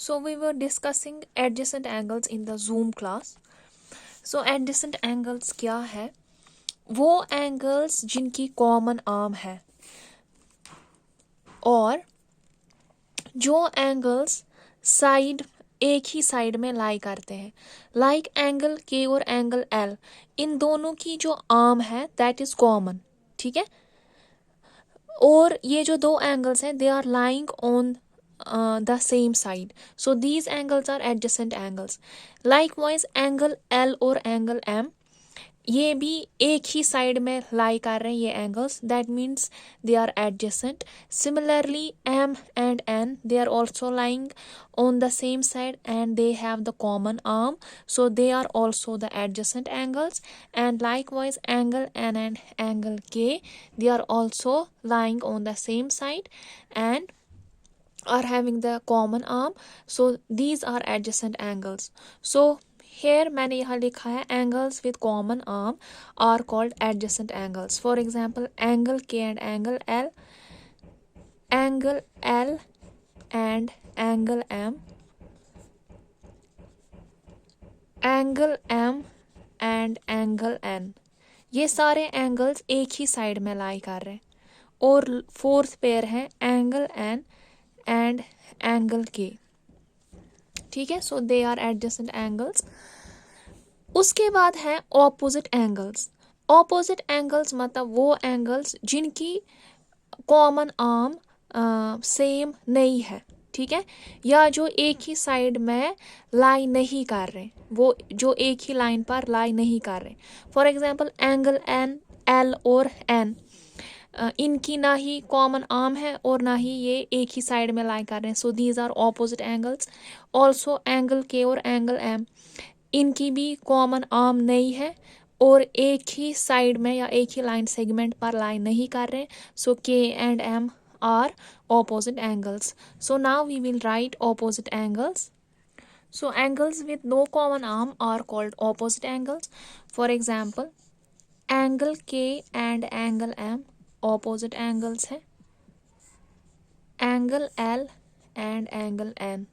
So we were discussing adjacent angles in the Zoom class. So adjacent angles क्या है? वो angles जिनकी common arm है और जो angles side एक ही साइड में लाई करते हैं, लाइक एंगल के और एंगल एल, इन दोनों की जो आर्म है दैट इज कॉमन. ठीक है. और ये जो दो एंगल्स हैं they are lying on the same side, so these angles are adjacent angles. Likewise angle L और angle M ये भी एक ही साइड में लाई कर रहे हैं ये angles, that means they are adjacent. Similarly M and N they are also lying on the same side and they have the common arm, so they are also the adjacent angles. And likewise angle N and angle K they are also lying on the same side and are having the common arm, so these are adjacent angles. So here मैंने यहाँ लिखा है angles with common arm are called adjacent angles. For example angle K and angle L, angle L and angle M, angle M and angle N, ये सारे angles एक ही side में लाई कर रहे हैं. और फोर्थ पेयर है angle N and angle K. ठीक है. सो दे आर एडजेसेंट एंगल्स. उसके बाद है ऑपोजिट एंगल्स. ऑपोजिट एंगल्स मतलब वो एंगल्स जिनकी कॉमन आर्म सेम नहीं है. ठीक है. या जो एक ही साइड में लाई नहीं कर रहे, वो जो एक ही लाइन पर लाई नहीं कर रहे. For example angle N, L और एन, इनकी ना ही कॉमन आर्म है और ना ही ये एक ही साइड में लाई कर रहे हैं, so these are opposite angles. Also angle K और एंगल एम, इनकी भी कॉमन आर्म नहीं है और एक ही साइड में या एक ही लाइन सेगमेंट पर लाइन नहीं कर रहे हैं, so K and M are opposite angles. So now we will write opposite angles. So angles with no common arm are called opposite angles. For example angle K and angle M opposite angles है. Angle L and angle N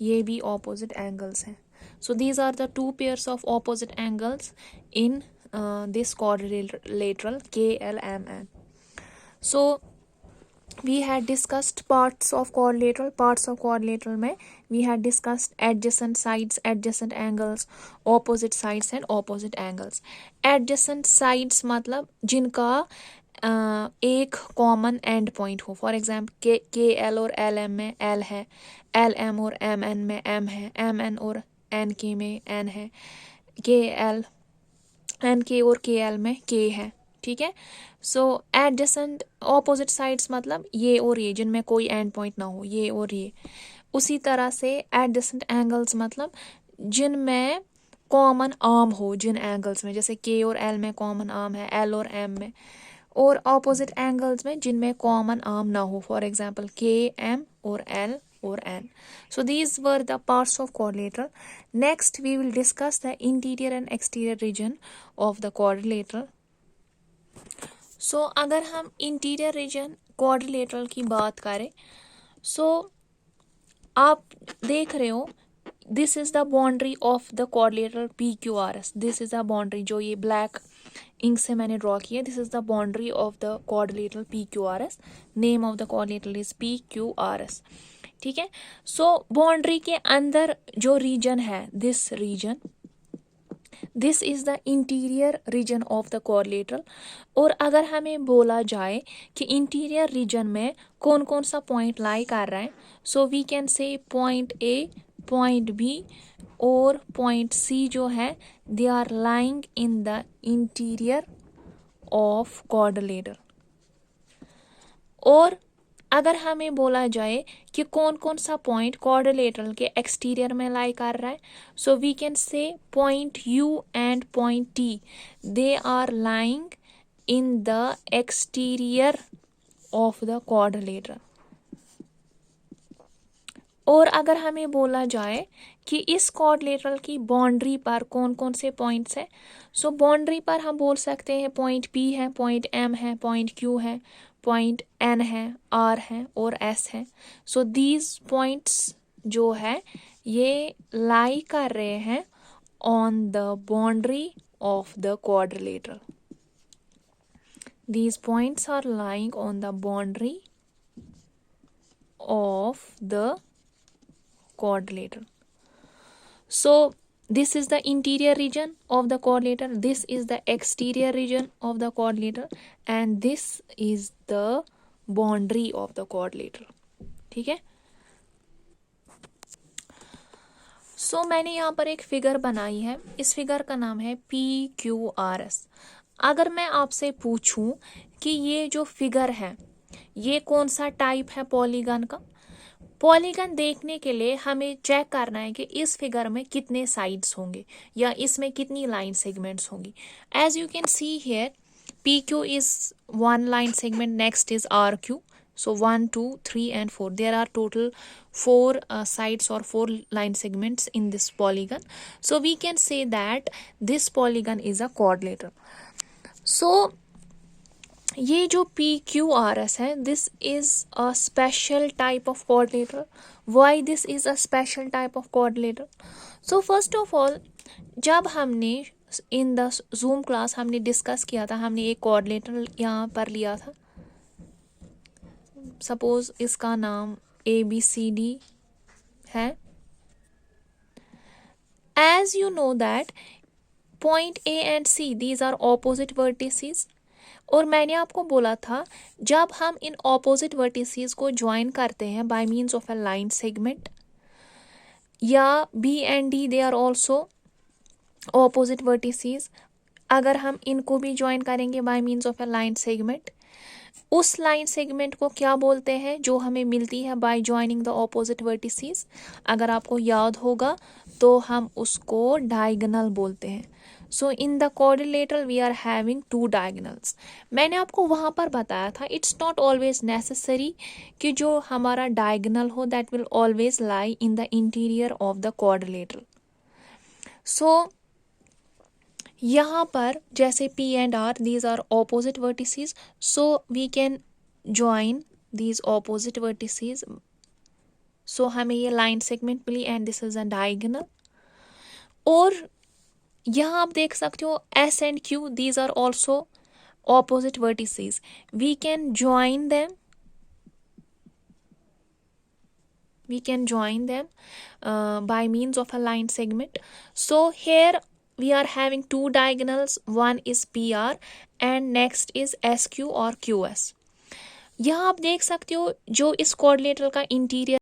ये भी opposite angles हैं. So these are the two pairs of opposite angles in this quadrilateral KLMN. So we had discussed parts of quadrilateral में we had discussed adjacent sides, adjacent angles, opposite sides and opposite angles. Adjacent sides मतलब जिनका एक common and point हो. For example के L और L M में L है, L M और एम एन में एम है, एम एन और एन के में एन है, के एल एन के और के एल में के है. ठीक है. सो एडजेसेंट ऑपोजिट साइड्स मतलब ये और ये जिनमें कोई एंड पॉइंट ना हो, ये और ये. उसी तरह से एडजेसेंट एंगल्स मतलब जिनमें कॉमन आर्म हो, जिन एंगल्स में, जैसे के और एल में कॉमन आर्म है, एल और एम में. और ऑपोजिट एंगल्स में जिनमें कॉमन आर्म ना हो, फॉर एग्जाम्पल के एम और L or N. So these were the parts of quadrilateral. Next we will discuss the interior and exterior region of the quadrilateral. So अगर हम interior region quadrilateral की बात करें, so आप देख रहे हो this is the boundary of the quadrilateral PQRS. This is the boundary जो ये black इंक से मैंने ड्रॉ किया. This is the boundary of the quadrilateral PQRS. Name of the quadrilateral is PQRS. ठीक है. सो बाउंड्री के अंदर जो रीजन है, this region, this is the interior region of the quadrilateral. और अगर हमें बोला जाए कि इंटीरियर रीजन में कौन कौन सा पॉइंट लाई कर रहा है, so we can say point A, point B और पॉइंट सी जो है they are lying in the interior of quadrilateral. और अगर हमें बोला जाए कि कौन कौन सा पॉइंट क्वाड्रिलेटरल के एक्सटीरियर में लाई कर रहा है, so we can say point U and point T they are lying in the exterior of the quadrilateral. और अगर हमें बोला जाए कि इस क्वाड्रिलेटरल की बाउंड्री पर कौन कौन से पॉइंट्स हैं, सो बाउंड्री पर हम बोल सकते हैं पॉइंट पी है, पॉइंट एम है, पॉइंट क्यू है, पॉइंट एन है, आर है और एस है. सो दीज पॉइंट्स जो है ये लाई कर रहे हैं on the boundary of the quadrilateral. These points are lying on the boundary of the quadrilateral. So this is the interior region of the quadrilateral, this is the exterior region of the quadrilateral, and this is the boundary of the quadrilateral. ठीक है. सो मैंने यहाँ पर एक figure बनाई है. इस figure का नाम है PQRS. अगर मैं आपसे पूछूं कि ये जो फिगर है ये कौन सा टाइप है पॉलीगन का, पॉलीगन देखने के लिए हमें चेक करना है कि इस फिगर में कितने साइड्स होंगे या इसमें कितनी लाइन सेगमेंट्स होंगी. As you can see here PQ is one line segment, next is RQ. So 1, 2, 3 and 4. There are total 4 sides or 4 line segments in this polygon. So we can say that this polygon is a quadrilateral. So ये जो PQRS है, this is a special type of quadrilateral. Why this is a special type of quadrilateral? So first of all, जब हमने in the Zoom class हमने discuss किया था, हमने एक quadrilateral यहाँ पर लिया था. सपोज इसका नाम ABCD है. As you know that point A and C these are opposite vertices. और मैंने आपको बोला था जब हम इन ऑपोजिट वर्टिसेस को ज्वाइन करते हैं by means of a line segment, या B and D they are also opposite vertices, अगर हम इनको भी ज्वाइन करेंगे by means of a line segment, उस लाइन सेगमेंट को क्या बोलते हैं जो हमें मिलती है by joining the opposite vertices. अगर आपको याद होगा तो हम उसको डायगोनल बोलते हैं. So in the quadrilateral we are having 2 diagonals. मैंने आपको वहाँ पर बताया था इट्स नॉट ऑलवेज नेसेसरी कि जो हमारा डायगोनल हो that will always lie in the interior of the quadrilateral. So यहाँ पर जैसे P and R these are opposite vertices, so we can join these opposite vertices. So हमें ये line segment milli and this is a diagonal. और यहाँ आप देख सकते हो S and Q these are also opposite vertices. We can join them. We can join them by means of a line segment. So here we are having 2 diagonals, one is PR and next is SQ or QS. यहाँ आप देख सकते हो जो इस quadrilateral का interior